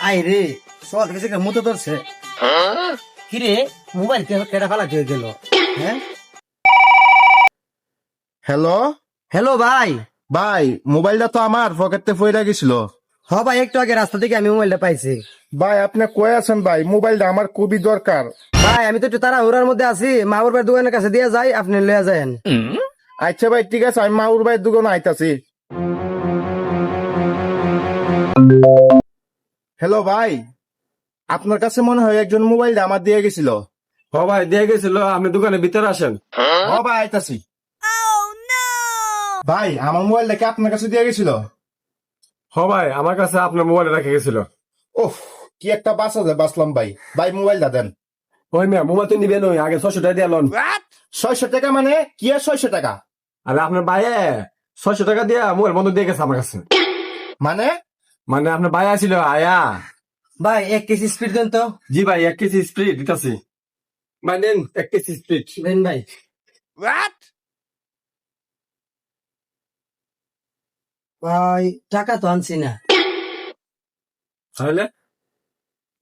I রে সকাল থেকে একটা মুতো ধরছে। কিরে মোবাইল কেটে ফেলা হয়ে গেল। হ্যাঁ হ্যালো হ্যালো ভাই। ভাই, মোবাইলটা তো আমার পকেটে পড়ে গেছিল। হ ভাই, একটু আগে রাস্তা থেকে আমি মোবাইলটা পাইছি। ভাই আপনি কই আছেন ভাই? মোবাইলটা আমার খুবই দরকার। ভাই আমি তো একটু তাড়াহুড়ার মধ্যে আছি, মাহবুব ভাই দোকানের কাছে দিয়ে যাই, আপনি লয়ে যান। আচ্ছা ভাই, ঠিক আছে, আমি মাউর ভাইয়ের দোকানে আইতাছি। হ্যালো ভাই, আপনার কাছে মনে হয় একজন মোবাইলটা আমার দিয়ে গেছিল। হ ভাই দিয়ে গেছিল, আপনি দোকানের ভিতরে আসেন। ও ভাই আইতাছি। ভাই আমার মোবাইলটা কি আপনার কাছে দিয়ে গেছিল? হ ভাই আমার কাছে আপনার মোবাইল রেখে গেছিল। ওহ, কি একটা বাসা যায় বাসলাম ভাই। ভাই মোবাইলটা দেন। ওই মিয়া মোবাইল তো নিবেন, ওই আগে 600 টাকা দিয়ে লোন। 600 টাকা মানে কি? আর 600 টাকা আরে আপনার ভাইয়ে 600 টাকা দিয়ে মোবাইল বন্ধ দিয়ে গেছে আমার কাছে। মানে? মানে আপনার ভাই আসছিল আয়া। ভাই 1 কেজি স্পিড দেন তো। জি ভাই 1 কেজি স্প্রিট দিতেছি। ভাই দেন 1 কেজি স্প্রিট। দেন ভাই। ভাই টাকা তো আনছি না। তাহলে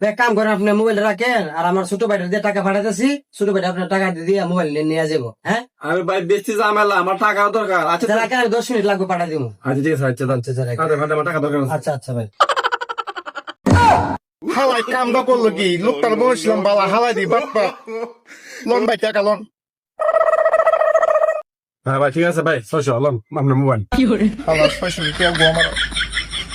এক কাম করেন, আপনি মোবাইল রাখেন আর আমার ছোট ভাইটা দিয়ে টাকা পাঠাতেছি, ছোট ভাইটা আপনার টাকা দিয়ে মোবাইল নিয়ে যাবো। হ্যাঁ আরে ভাই বেশি ঝামেলা, আমার টাকা দরকার। আচ্ছা আচ্ছা রাখেন, আমি 10 মিনিট লাগবে পাঠা দিব। আচ্ছা ঠিক আছে, আচ্ছা আচ্ছা, রাখেন। আরে ভাই আমার টাকা দরকার আছে। আচ্ছা আচ্ছা ভাই। হালাই কামটা করলো কি? লোকটার বলছিলাম বালা হালাই দি বাপ্পা। লোন ভাই, টাকা লোন। হ্যাঁ ভাই ঠিক আছে ভাই, 600 লোন আপনার মোবাইল। হালা 600 টাকা গো আমার।